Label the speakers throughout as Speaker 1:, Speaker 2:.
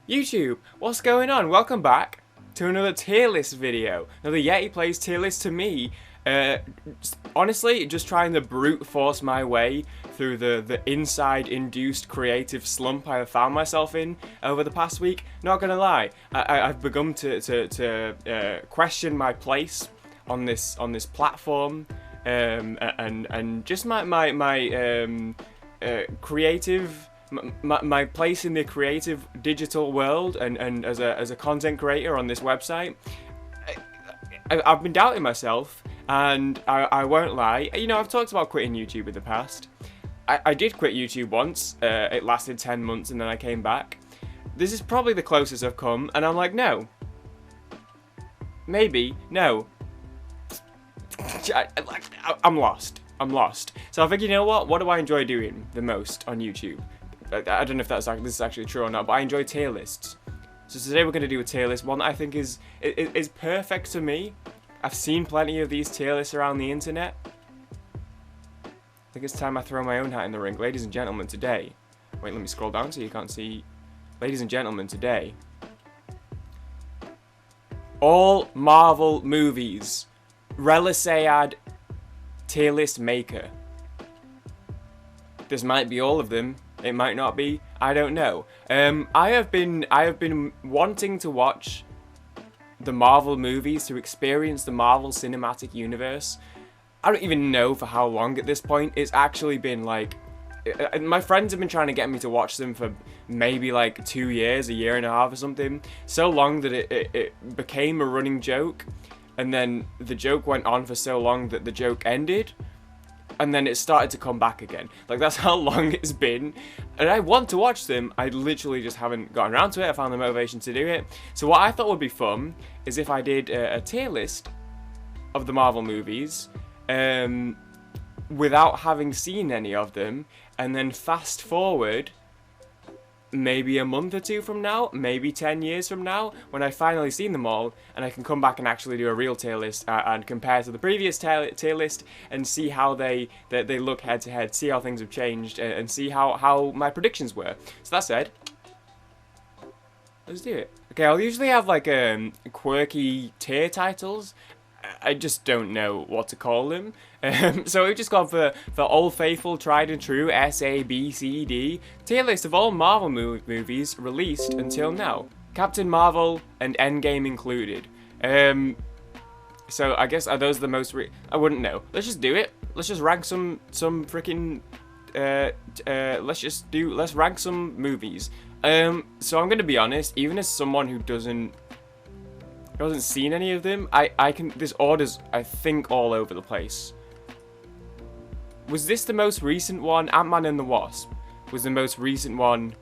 Speaker 1: YouTube, what's going on? Welcome back to another tier list video. Another Yeti Plays tier list to me. Honestly, just trying to brute force my way through the inside-induced creative slump I have found myself in over the past week. Not gonna lie, I've begun to question my place on this platform, and just my creative. My place in the creative digital world and as a content creator on this website. I've been doubting myself, and I won't lie. You know, I've talked about quitting YouTube in the past. I did quit YouTube once. It lasted 10 months and then I came back. This is probably the closest I've come, and I'm like, no. Maybe. No. I'm lost. I'm lost. So I think, you know what? What do I enjoy doing the most on YouTube? I don't know if this is actually true or not, but I enjoy tier lists. So today we're going to do a tier list, one that I think is perfect to me. I've seen plenty of these tier lists around the internet. I think it's time I throw my own hat in the ring. Ladies and gentlemen, today... Wait, let me scroll down so you can't see. Ladies and gentlemen, today... all Marvel movies. Relisayad tier list maker. This might be all of them. It might not be. I don't know. I have been wanting to watch the Marvel movies, to experience the Marvel Cinematic Universe. I don't even know for how long at this point. It's actually been like... my friends have been trying to get me to watch them for maybe like 2 years, a year and a half or something. So long that it became a running joke. And then the joke went on for so long that the joke ended. And then it started to come back again. Like, that's how long it's been. And I want to watch them. I literally just haven't gotten around to it. I found the motivation to do it. So what I thought would be fun is if I did a tier list of the Marvel movies without having seen any of them. And then fast forward maybe a month or two from now, maybe 10 years from now, when I've finally seen them all, and I can come back and actually do a real tier list and compare to the previous tier list and see how they look head to head, see how things have changed, and see how my predictions were. So that said, let's do it. Okay, I'll usually have like quirky tier titles. I just don't know what to call them. So we've just gone for Old Faithful, Tried and True, SABCD, tier list of all Marvel movies released until now. Captain Marvel and Endgame included. So I guess are those the most I wouldn't know. Let's just do it. Let's just rank some freaking let's rank some movies. So I'm gonna be honest, even as someone who hasn't seen any of them, this order's, I think, all over the place. Was this the most recent one? Ant-Man and the Wasp was the most recent one.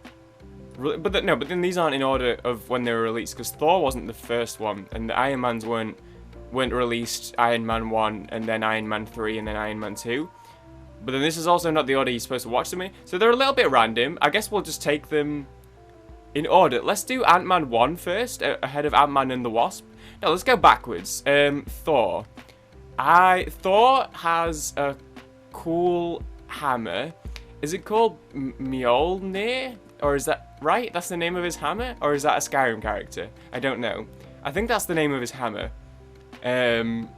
Speaker 1: But then these aren't in order of when they were released, because Thor wasn't the first one, and the Iron Mans weren't released. Iron Man 1, and then Iron Man 3, and then Iron Man 2. But then this is also not the order you're supposed to watch them in, so they're a little bit random. I guess we'll just take them in order. Let's do Ant-Man 1 first, ahead of Ant-Man and the Wasp. No, let's go backwards. Thor. Thor has a cool hammer. Is it called Mjolnir? Or is that right? That's the name of his hammer? Or is that a Skyrim character? I don't know. I think that's the name of his hammer. And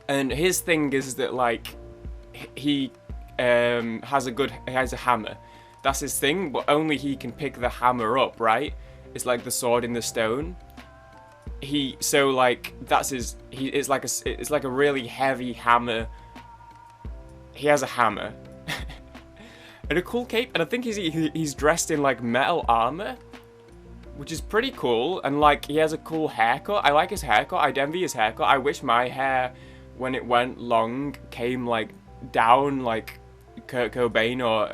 Speaker 1: his thing is that, like, he has a hammer. That's his thing, but only he can pick the hammer up, right? It's like the sword in the stone. It's like a really heavy hammer. He has a hammer. And a cool cape, and I think he's dressed in like metal armor, which is pretty cool, and like he has a cool haircut. I like his haircut. I'd envy his haircut. I wish my hair, when it went long, came like down like Kurt Cobain or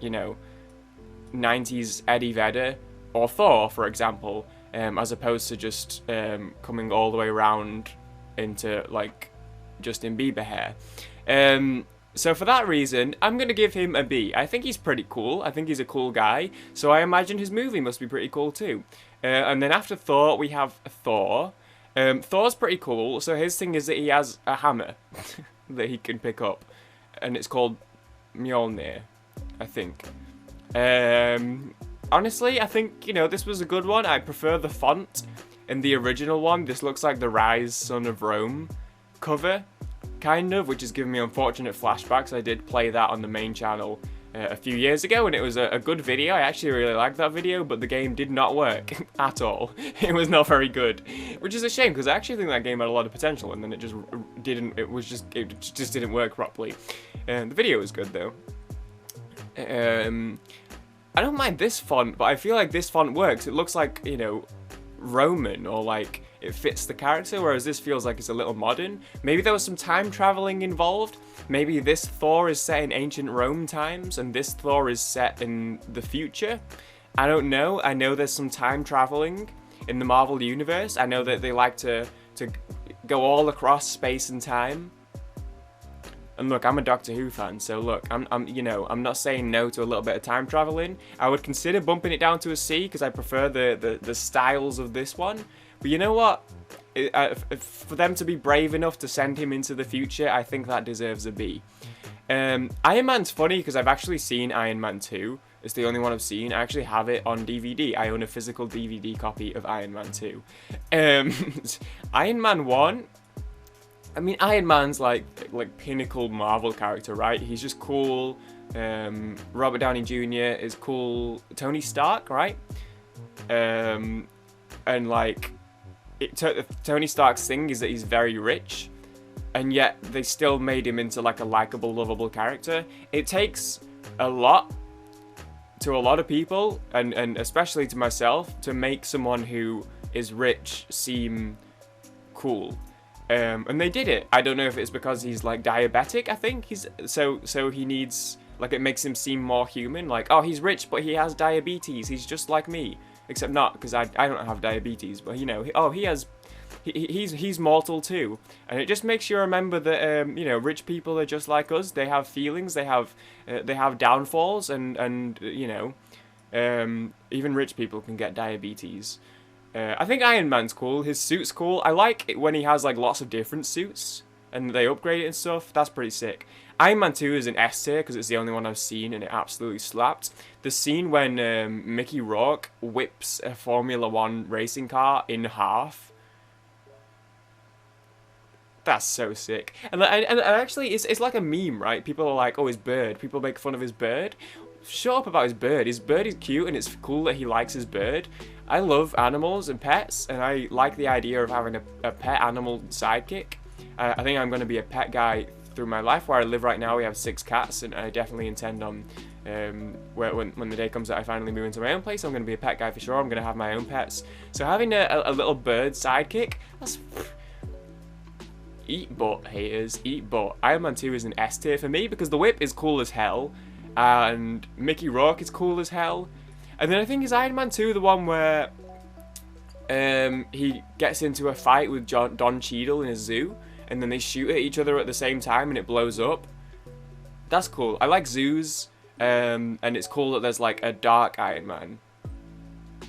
Speaker 1: you know, 90s Eddie Vedder or Thor, for example, as opposed to just coming all the way around into like Justin Bieber hair. So for that reason, I'm going to give him a B. I think he's pretty cool. I think he's a cool guy. So I imagine his movie must be pretty cool too. And then after Thor, we have Thor. Thor's pretty cool. So his thing is that he has a hammer that he can pick up. And it's called Mjolnir, I think. honestly, I think, you know, this was a good one. I prefer the font in the original one. This looks like the Rise Son of Rome cover, kind of, which is giving me unfortunate flashbacks. I did play that on the main channel a few years ago, and it was a good video. I actually really liked that video, but the game did not work at all. It was not very good, which is a shame, because I actually think that game had a lot of potential, and then it just didn't. It just didn't work properly. The video was good though. I don't mind this font, but I feel like this font works. It looks like, you know, Roman, or like it fits the character, whereas this feels like it's a little modern. Maybe there was some time traveling involved. Maybe this Thor is set in ancient Rome times and this Thor is set in the future. I don't know. I know there's some time traveling in the Marvel universe. I know that they like to go all across space and time. And look, I'm a Doctor Who fan, so look, I'm not saying no to a little bit of time traveling. I would consider bumping it down to a C because I prefer the styles of this one. But you know what? For them to be brave enough to send him into the future, I think that deserves a B. Iron Man's funny because I've actually seen Iron Man 2. It's the only one I've seen. I actually have it on DVD. I own a physical DVD copy of Iron Man 2. Iron Man 1... I mean, Iron Man's like pinnacle Marvel character, right? He's just cool. Robert Downey Jr. is cool. Tony Stark, right? And like, Tony Stark's thing is that he's very rich, and yet they still made him into like a likable, lovable character. It takes a lot to a lot of people, and especially to myself, to make someone who is rich seem cool. And they did it. I don't know if it's because he's like diabetic. I think he's so he needs, like, it makes him seem more human. Like, oh, he's rich, but he has diabetes. He's just like me, except not, because I don't have diabetes. But you know, he's mortal too. And it just makes you remember that you know, rich people are just like us. They have feelings. They have downfalls, and you know, even rich people can get diabetes. I think Iron Man's cool. His suit's cool. I like it when he has like lots of different suits and they upgrade it and stuff. That's pretty sick. Iron Man 2 is an S tier because it's the only one I've seen and it absolutely slapped. The scene when Mickey Rourke whips a Formula 1 racing car in half. That's so sick. And actually, it's like a meme, right? People are like, oh, his bird. People make fun of his bird. Shut up about his bird. His bird is cute and it's cool that he likes his bird. I love animals and pets, and I like the idea of having a pet animal sidekick. I think I'm going to be a pet guy through my life. Where I live right now, we have 6 cats, and I definitely intend on, when the day comes that I finally move into my own place, I'm going to be a pet guy for sure. I'm going to have my own pets. So having a little bird sidekick, that's... Eat butt, haters, eat butt. Iron Man 2 is an S tier for me, because the whip is cool as hell, and Mickey Rourke is cool as hell. And then I think is Iron Man 2 the one where he gets into a fight with Don Cheadle in a zoo, and then they shoot at each other at the same time and it blows up. That's cool. I like zoos, and it's cool that there's like a dark Iron Man.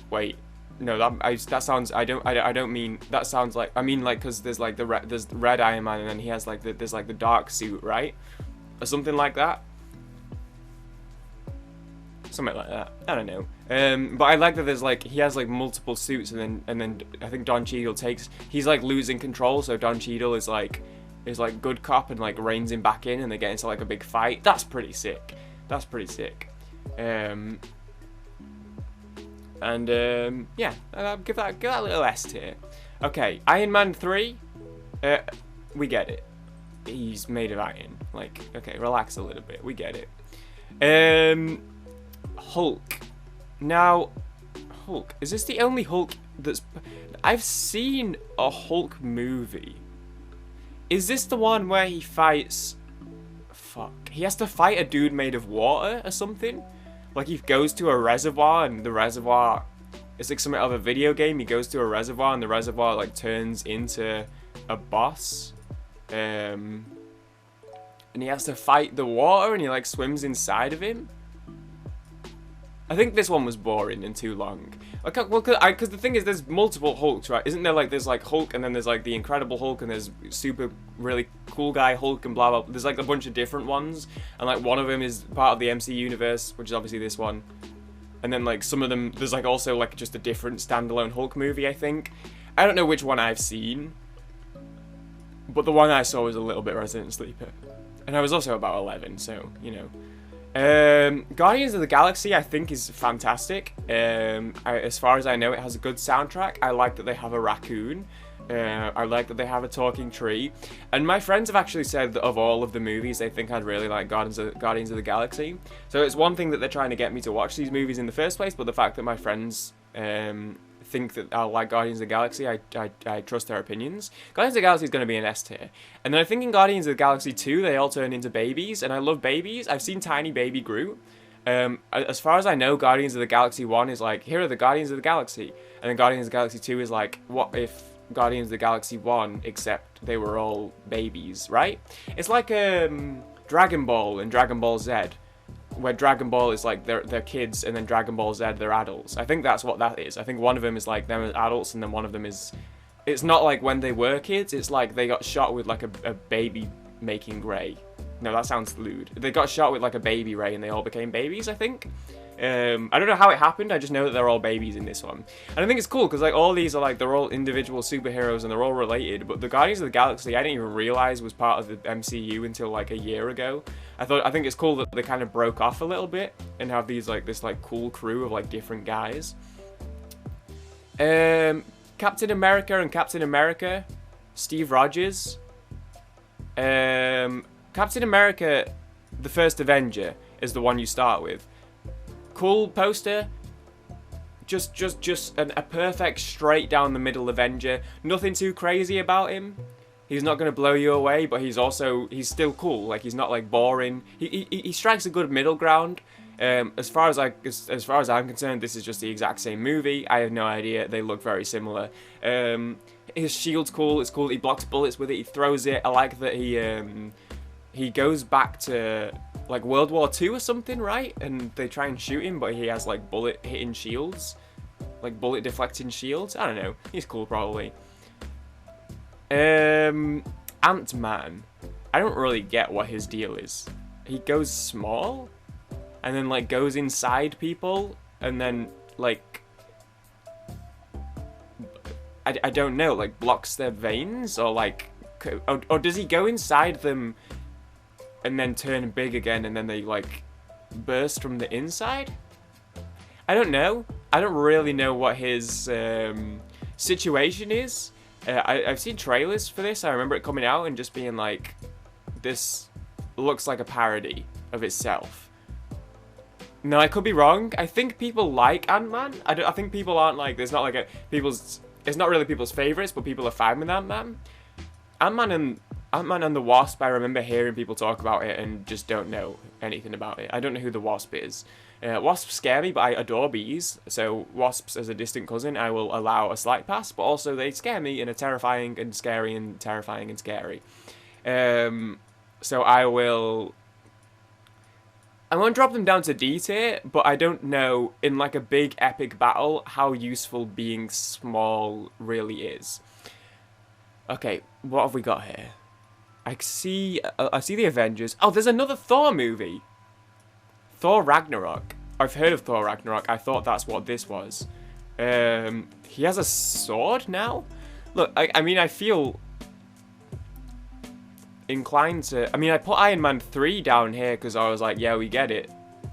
Speaker 1: Wait, no, that sounds. I don't mean that sounds like. I mean like because there's like there's the red Iron Man, and then he has like there's like the dark suit, right, or something like that. Something like that. I don't know. But I like that there's like he has like multiple suits, and then I think Don Cheadle he's like losing control, so Don Cheadle is like good cop and like reins him back in, and they get into like a big fight. That's pretty sick. That's pretty sick. Yeah, I'll give that a little S tier. Okay, Iron Man 3. We get it. He's made of iron. Like, okay, relax a little bit. We get it. Hulk. Now, Hulk. Is this the only Hulk that's... I've seen a Hulk movie. Is this the one where he fights... Fuck. He has to fight a dude made of water or something? Like, he goes to a reservoir, and the reservoir... It's like something out of a video game. He goes to a reservoir, and the reservoir, like, turns into a boss. And he has to fight the water, and he, like, swims inside of him. I think this one was boring and too long. Okay, well, because the thing is, there's multiple Hulks, right? Isn't there, like, there's, like, Hulk, and then there's, like, the Incredible Hulk, and there's super, really cool guy Hulk, and blah, blah, blah. There's, like, a bunch of different ones, and, like, one of them is part of the MCU universe, which is obviously this one. And then, like, some of them, there's, like, also, like, just a different standalone Hulk movie, I think. I don't know which one I've seen, but the one I saw was a little bit Resident Sleeper. And I was also about 11, so, you know. Guardians of the Galaxy, I think, is fantastic. As far as I know, it has a good soundtrack. I like that they have a raccoon. I like that they have a talking tree. And my friends have actually said that of all of the movies, they think I'd really like Guardians of the Galaxy. So it's one thing that they're trying to get me to watch these movies in the first place, but the fact that my friends think that I'll like Guardians of the Galaxy, I trust their opinions. Guardians of the Galaxy is going to be an S tier. And then I think in Guardians of the Galaxy 2, they all turn into babies, and I love babies. I've seen tiny baby Groot. As far as I know, Guardians of the Galaxy 1 is like, here are the Guardians of the Galaxy. And then Guardians of the Galaxy 2 is like, what if Guardians of the Galaxy 1, except they were all babies, right? It's like Dragon Ball and Dragon Ball Z, where Dragon Ball is like they're kids, and then Dragon Ball Z they're adults. I think that's what that is. I think one of them is like them as adults, and then one of them is, it's not like when they were kids, it's like they got shot with like a baby making ray. No, that sounds lewd. They got shot with like a baby ray and they all became babies, I think. I don't know how it happened, I just know that they're all babies in this one. And I think it's cool, because like all these are like, they're all individual superheroes and they're all related, but the Guardians of the Galaxy, I didn't even realize was part of the MCU until like a year ago. I think it's cool that they kind of broke off a little bit and have these like, this like cool crew of like different guys. Captain America and Captain America, Steve Rogers. Captain America, the first Avenger, is the one you start with. Cool poster, just a perfect straight down the middle Avenger. Nothing too crazy about him. He's not gonna blow you away, but he's still cool. Like, he's not like boring. He strikes a good middle ground. As far as I'm concerned, this is just the exact same movie. I have no idea. They look very similar. His shield's cool. It's cool. He blocks bullets with it. He throws it. I like that he goes back to like World War II or something, right? And they try and shoot him, but he has like bullet hitting shields, like bullet deflecting shields. I don't know. He's cool, probably. Ant-Man. I don't really get what his deal is. He goes small, and then like goes inside people, and then like I don't know, like blocks their veins, or like, or does he go inside them and then turn big again, and then they like burst from the inside? I don't know. I don't really know what his situation is. I've seen trailers for this. I remember it coming out and just being like, this looks like a parody of itself. No, I could be wrong. I think people like Ant-Man. I think people aren't like, there's not like it's not really people's favorites, but people are fine with Ant-Man. Ant-Man and the Wasp, I remember hearing people talk about it and just don't know anything about it. I don't know who the Wasp is. Wasps scare me, but I adore bees, so wasps as a distant cousin, I will allow a slight pass, but also they scare me in a terrifying and scary and terrifying and scary. So I'm going to drop them down to D tier, but I don't know, in like a big epic battle, how useful being small really is. Okay, what have we got here? I see the Avengers. Oh, there's another Thor movie. Thor Ragnarok. I've heard of Thor Ragnarok. I thought that's what this was. He has a sword now? Look, I mean, I feel inclined to... I mean, I put Iron Man 3 down here because I was like, yeah, we get it.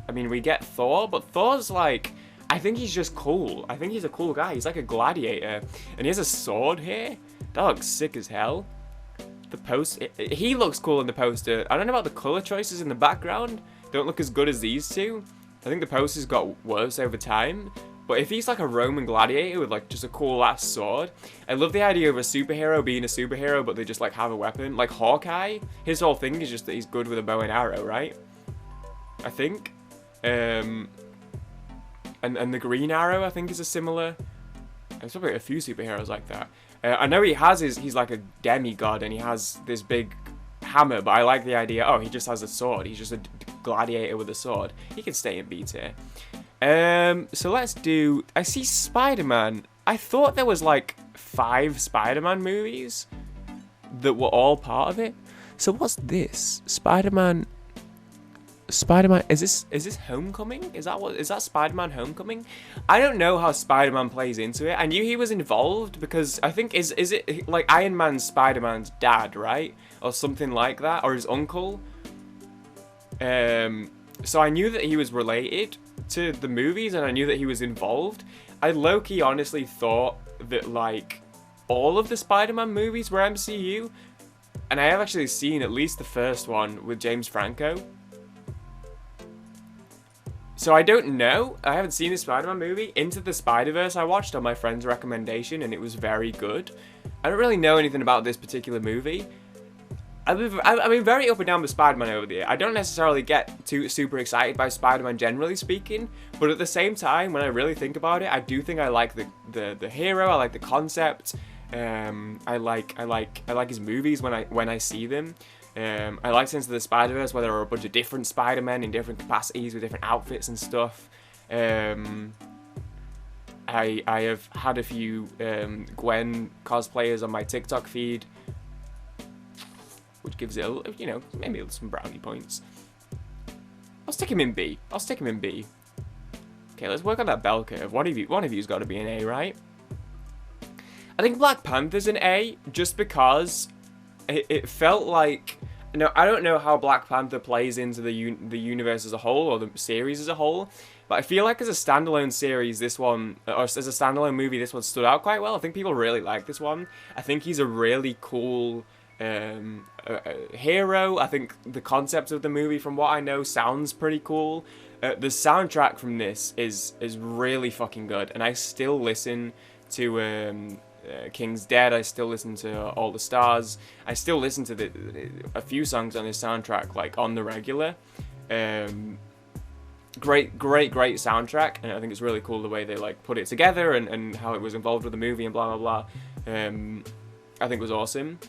Speaker 1: I mean, we get Thor, but Thor's like... I think he's just cool. I think he's a cool guy. He's like a gladiator. And he has a sword here. That looks sick as hell. The poster... He looks cool in the poster. I don't know about the colour choices in the background. Don't look as good as these two. I think the poster's got worse over time. But if he's like a Roman gladiator with like just a cool ass sword, I love the idea of a superhero being a superhero, but they just like have a weapon. Like Hawkeye, his whole thing is just that he's good with a bow and arrow, right? I think. And the Green Arrow, I think, is a similar. There's probably a few superheroes like that. I know he's like a demigod and he has this big hammer, but I like the idea. Oh, he just has a sword. He's just a gladiator with a sword. He can stay in B tier. So let's do... I see Spider-Man. I thought there was like 5 Spider-Man movies that were all part of it. So what's this? Spider-Man Spider-Man, is this Homecoming? Is that Spider-Man Homecoming? I don't know how Spider-Man plays into it. I knew he was involved because I think is it like Iron Man's Spider-Man's dad, right? Or something like that, or his uncle. So I knew that he was related to the movies and I knew that he was involved. I low-key honestly thought that like all of the Spider-Man movies were MCU, and I have actually seen at least the first one with James Franco. So I don't know. I haven't seen the Spider-Man movie. Into the Spider-Verse I watched on my friend's recommendation, and it was very good. I don't really know anything about this particular movie. I've been very up and down with Spider-Man over the year. I don't necessarily get too super excited by Spider-Man generally speaking, but at the same time, when I really think about it, I do think I like the hero. I like the concept. I like his movies when I see them. I liked Into the Spider-Verse, where there were a bunch of different Spider-Men in different capacities with different outfits and stuff. I have had a few Gwen cosplayers on my TikTok feed, which gives it a, you know, maybe some brownie points. I'll stick him in B. Okay, let's work on that bell curve. One of you's got to be an A, right? I think Black Panther's an A, just because it felt like... No, I don't know how Black Panther plays into the universe as a whole, or the series as a whole, but I feel like as a standalone series, this one, or as a standalone movie, this one stood out quite well. I think people really like this one. I think he's a really cool hero. I think the concept of the movie, from what I know, sounds pretty cool. The soundtrack from this is really fucking good, and I still listen to... King's Dead. I still listen to All the Stars. I still listen to a few songs on this soundtrack, like, on the regular. Great soundtrack, and I think it's really cool the way they like put it together and how it was involved with the movie and blah blah blah. I think it was awesome.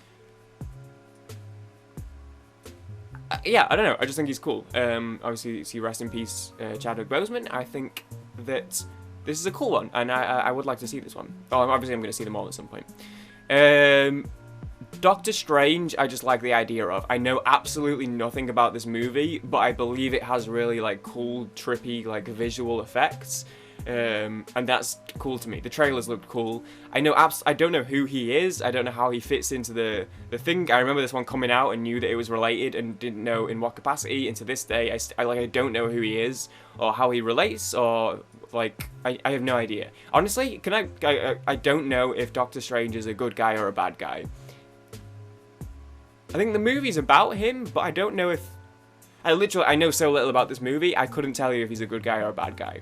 Speaker 1: Yeah, I don't know. I just think he's cool. Obviously, see, rest in peace, Chadwick Boseman. I think that this is a cool one, and I would like to see this one. Oh, obviously I'm going to see them all at some point. Doctor Strange, I just like the idea of. I know absolutely nothing about this movie, but I believe it has really, like, cool, trippy, like, visual effects. And that's cool to me. The trailers looked cool. I don't know who he is. I don't know how he fits into the thing. I remember this one coming out and knew that it was related and didn't know in what capacity. And to this day, I don't know who he is or how he relates, or like I have no idea. Honestly, I don't know if Doctor Strange is a good guy or a bad guy. I think the movie's about him, but I don't know if... I know so little about this movie, I couldn't tell you if he's a good guy or a bad guy.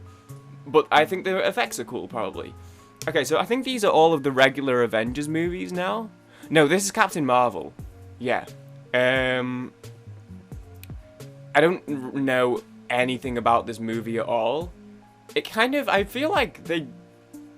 Speaker 1: But I think the effects are cool, probably. Okay, so I think these are all of the regular Avengers movies now. No, this is Captain Marvel. Yeah. I don't know anything about this movie at all. It kind of... I feel like they...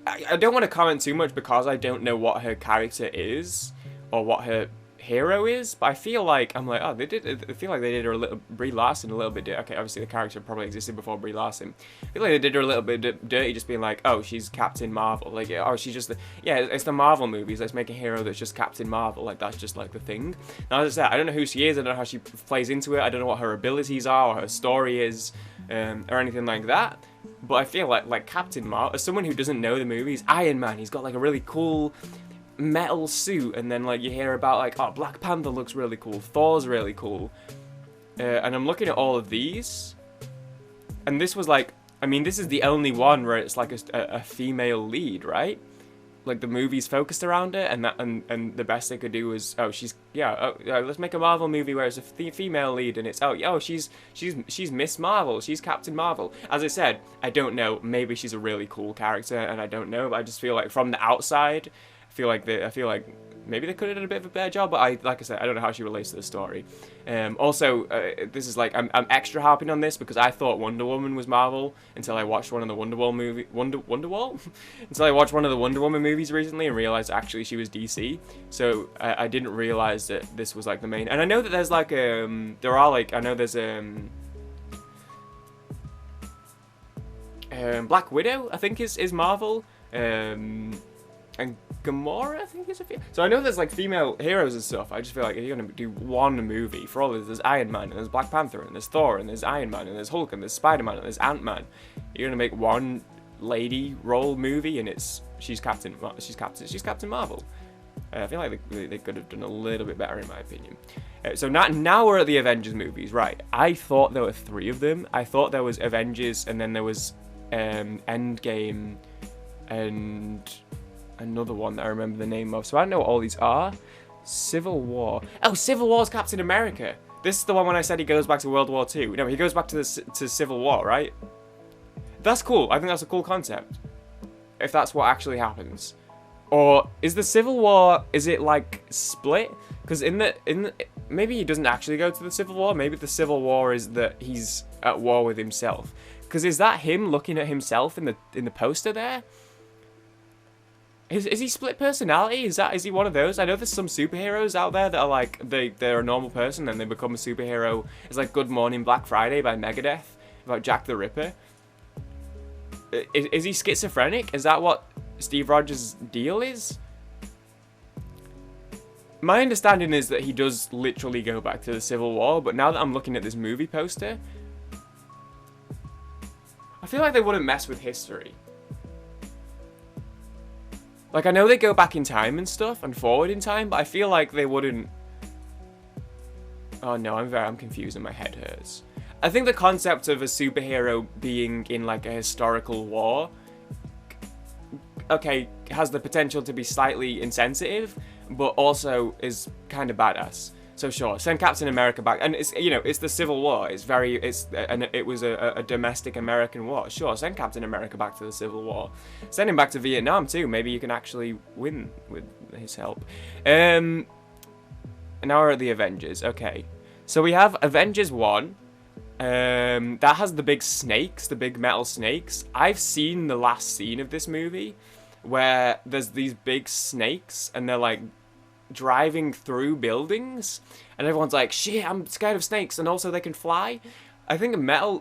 Speaker 1: I don't want to comment too much because I don't know what her character is, or what her hero is, but I feel like I feel like they did her a little... Brie Larson a little bit dirty. Okay, obviously the character probably existed before Brie Larson. I feel like they did her a little bit dirty, just being like, oh, she's Captain Marvel. Like, oh, she's just the... Yeah, it's the Marvel movies. Let's make a hero that's just Captain Marvel. Like, that's just, like, the thing. Now, as I said, I don't know who she is. I don't know how she plays into it. I don't know what her abilities are or her story is, or anything like that. But I feel like Captain Marvel, as someone who doesn't know the movies, Iron Man, he's got, like, a really cool metal suit, and then, like, you hear about, like, oh, Black Panther looks really cool, Thor's really cool, and I'm looking at all of these, and this was, like, I mean, this is the only one where it's, like, a female lead, right? Like, the movie's focused around it, and the best they could do was, oh, she's, yeah, let's make a Marvel movie where it's a female lead, and it's, she's Miss Marvel, she's Captain Marvel. As I said, I don't know, maybe she's a really cool character, and I don't know, but I just feel like from the outside, I feel like maybe they could have done a bit of a better job, but like I said, I don't know how she relates to the story. Also, this is like, I'm extra harping on this because I thought Wonder Woman was Marvel until I watched one of the Wonderwall? Until I watched one of the Wonder Woman movies recently and realized actually she was DC. So I didn't realize that this was like the main. And I know that there's like Black Widow, I think is Marvel. And Gamora, I think is a female. So I know there's like female heroes and stuff. I just feel like if you're gonna do one movie, for all there's Iron Man and there's Black Panther and there's Thor and there's Iron Man and there's Hulk and there's Spider-Man and there's Ant-Man. You're gonna make one lady role movie and she's Captain Marvel. I feel like they could have done a little bit better in my opinion. So now we're at the Avengers movies, right? I thought there were 3 of them. I thought there was Avengers and then there was Endgame and another one that I remember the name of. So I don't know what all these are. Civil War. Oh, Civil War's Captain America. This is the one when I said he goes back to World War II. No, he goes back to Civil War, right? That's cool. I think that's a cool concept. If that's what actually happens. Or is the Civil War, is it like split? Because maybe he doesn't actually go to the Civil War. Maybe the Civil War is that he's at war with himself. Because is that him looking at himself in the poster there? Is he split personality? Is he one of those? I know there's some superheroes out there that are like they're a normal person and they become a superhero. It's like Good Morning Black Friday by Megadeth about Jack the Ripper. Is he schizophrenic? Is that what Steve Rogers' deal is? My understanding is that he does literally go back to the Civil War, but now that I'm looking at this movie poster, I feel like they wouldn't mess with history. Like, I know they go back in time and stuff, and forward in time, but I feel like they wouldn't... Oh no, I'm confused and my head hurts. I think the concept of a superhero being in, like, a historical war, okay, has the potential to be slightly insensitive, but also is kind of badass. So sure, send Captain America back, and it's, you know, it's the Civil War. It was a domestic American war. Sure, send Captain America back to the Civil War. Send him back to Vietnam too. Maybe you can actually win with his help. Now we're at the Avengers. Okay, so we have Avengers 1. That has the big snakes, the big metal snakes. I've seen the last scene of this movie where there's these big snakes and they're like driving through buildings and everyone's like, shit, I'm scared of snakes, and also they can fly. I think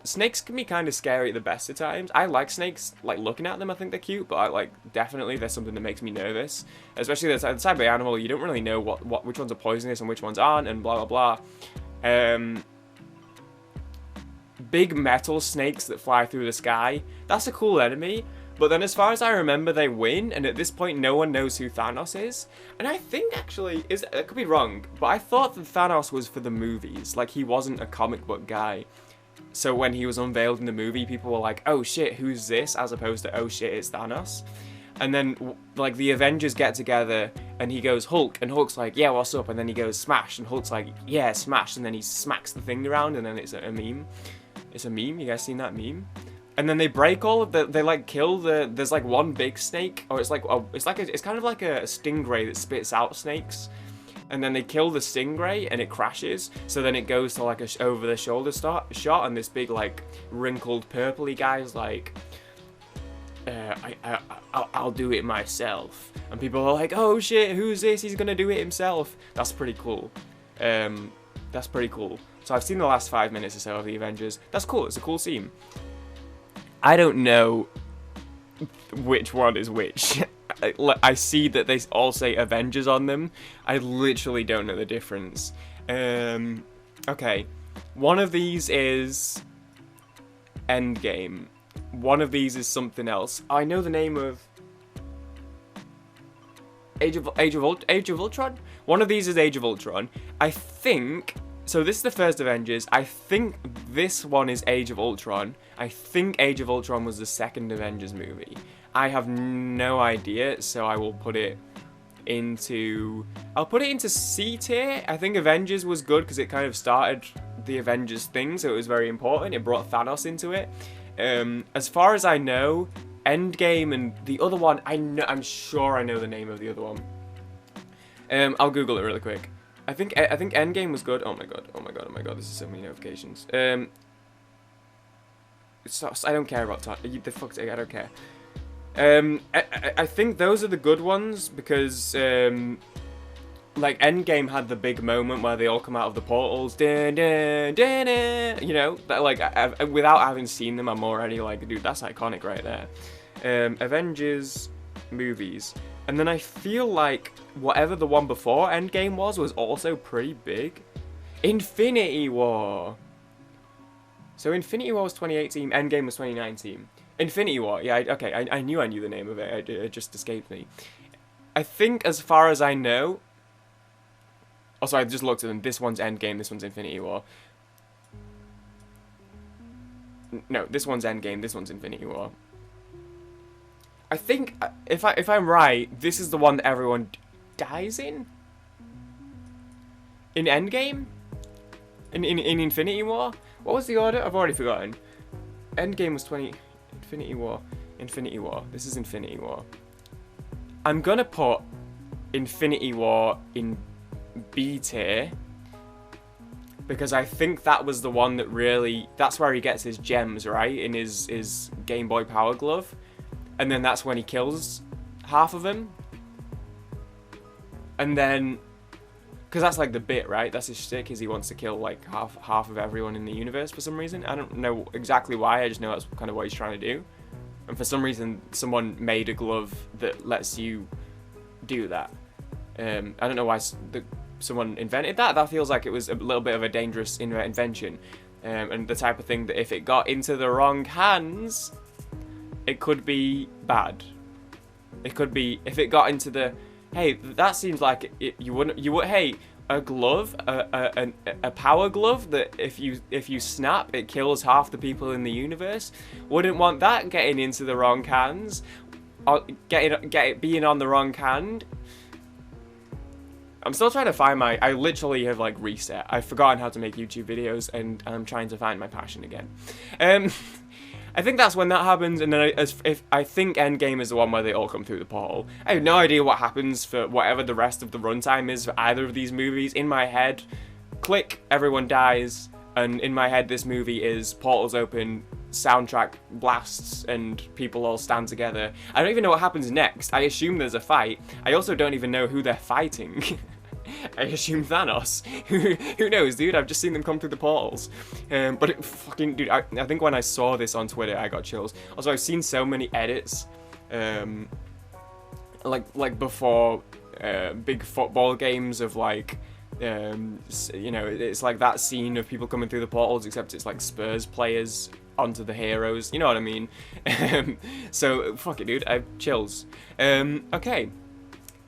Speaker 1: snakes can be kind of scary at the best of times. I like snakes, like looking at them, I think they're cute, but definitely there's something that makes me nervous, especially the type of animal. You don't really know which ones are poisonous and which ones aren't, and blah blah blah. Big metal snakes that fly through the sky, that's a cool enemy. But then as far as I remember, they win, and at this point no one knows who Thanos is. And I think actually, I could be wrong, but I thought that Thanos was for the movies, like he wasn't a comic book guy. So when he was unveiled in the movie, people were like, oh shit, who's this? As opposed to, oh shit, it's Thanos. And then, like, the Avengers get together, and he goes, Hulk, and Hulk's like, yeah, what's up? And then he goes, smash, and Hulk's like, yeah, smash, and then he smacks the thing around, and then it's a meme. It's a meme, you guys seen that meme? And then they break all of they like kill there's like one big snake, or it's kind of like a stingray that spits out snakes. And then they kill the stingray and it crashes, so then it goes to like a over the shoulder shot, and this big like wrinkled purpley guy's like, I'll do it myself. And people are like, oh shit, who's this? He's gonna do it himself. That's pretty cool. That's pretty cool. So I've seen the last 5 minutes or so of the Avengers. That's cool, it's a cool scene. I don't know which one is which. I see that they all say Avengers on them. I literally don't know the difference. Okay. One of these is Endgame. One of these is something else. I know the name of Age of Ultron? One of these is Age of Ultron. I think... So this is the first Avengers. I think this one is Age of Ultron. I think Age of Ultron was the second Avengers movie. I have no idea, so I will put it into... I'll put it into C tier. I think Avengers was good because it kind of started the Avengers thing, so it was very important. It brought Thanos into it. As far as I know, Endgame and the other one, I'm sure I know the name of the other one. I'll Google it really quick. I think Endgame was good. Oh my god, this is so many notifications. I don't care about time. The fuck's I don't care. I think those are the good ones because like Endgame had the big moment where they all come out of the portals, dun, dun, dun, dun, you know, that, like without having seen them, I'm already like, dude, that's iconic right there. Avengers movies. And then I feel like whatever the one before Endgame was also pretty big. Infinity War. So Infinity War was 2018, Endgame was 2019. Infinity War, yeah, okay, I knew the name of it, it just escaped me. I think as far as I know... Oh, sorry, I just looked at them. This one's Endgame, this one's Infinity War. No, this one's Endgame, this one's Infinity War. I think, if I'm right, this is the one that everyone dies in? In Endgame? In Infinity War? What was the order? I've already forgotten. Endgame was 20... Infinity War. Infinity War. This is Infinity War. I'm gonna put Infinity War in B tier. Because I think that was the one that really... That's where he gets his gems, right? In his Game Boy Power Glove. And then that's when he kills half of them. And then... Because that's like the bit, right? That's his shtick, is he wants to kill like half of everyone in the universe for some reason. I don't know exactly why, I just know that's kind of what he's trying to do. And for some reason, someone made a glove that lets you do that. I don't know why someone invented that. That feels like it was a little bit of a dangerous invention. And the type of thing that if it got into the wrong hands, it could be bad. It could be, if it got into the... Hey, that seems like you would. Hey, a glove, a power glove that if you snap, it kills half the people in the universe. Wouldn't want that getting into the wrong hands, or being on the wrong hand. I'm still trying to find my. I literally have like reset. I've forgotten how to make YouTube videos, and I'm trying to find my passion again. I think that's when that happens, and then I think Endgame is the one where they all come through the portal. I have no idea what happens for whatever the rest of the runtime is for either of these movies. In my head, click, everyone dies, and in my head this movie is portals open, soundtrack blasts, and people all stand together. I don't even know what happens next. I assume there's a fight. I also don't even know who they're fighting. I assume Thanos. Who knows, dude? I've just seen them come through the portals. But it fucking... Dude, I think when I saw this on Twitter, I got chills. Also, I've seen so many edits. Like before big football games of like... you know, it's like that scene of people coming through the portals, except it's like Spurs players onto the heroes. You know what I mean? So, fuck it, dude. I have chills. Okay.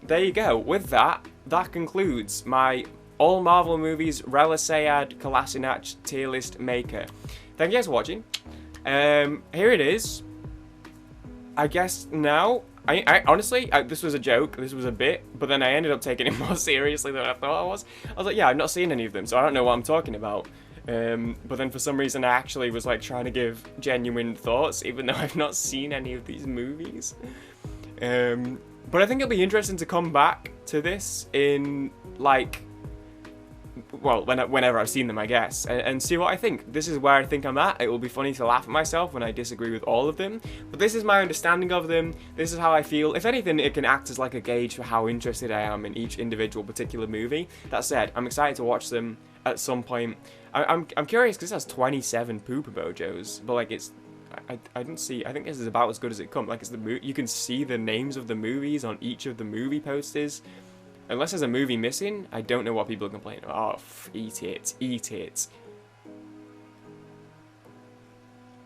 Speaker 1: There you go. With that concludes my all Marvel movies Relisayad Kalasinach tier list maker. Thank you guys for watching. Here it is. I guess now, I honestly, this was a joke, this was a bit, but then I ended up taking it more seriously than I thought I was. I was like, yeah, I've not seen any of them, so I don't know what I'm talking about. But then for some reason I actually was like trying to give genuine thoughts, even though I've not seen any of these movies. But I think it'll be interesting to come back to this in, like, well, whenever I've seen them, I guess, and see what I think. This is where I think I'm at. It will be funny to laugh at myself when I disagree with all of them, but this is my understanding of them. This is how I feel. If anything, it can act as like a gauge for how interested I am in each individual particular movie. That said, I'm excited to watch them at some point. I'm curious because this has 27 Pooper Bojos, but like it's... I didn't see. I think this is about as good as it comes. Like it's the you can see the names of the movies on each of the movie posters. Unless there's a movie missing, I don't know what people are complaining about. Oh, eat it, eat it.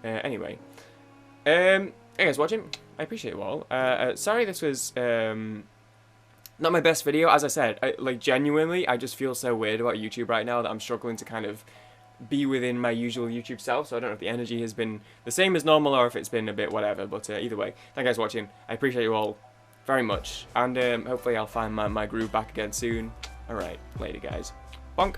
Speaker 1: Anyway, hey guys, watching. I appreciate you all. Sorry, this was not my best video. As I said, like genuinely, I just feel so weird about YouTube right now that I'm struggling to kind of be within my usual YouTube self, so I don't know if the energy has been the same as normal or if it's been a bit whatever, but either way, thank you guys for watching. I appreciate you all very much, and hopefully I'll find my groove back again soon. Alright, later guys. Bonk!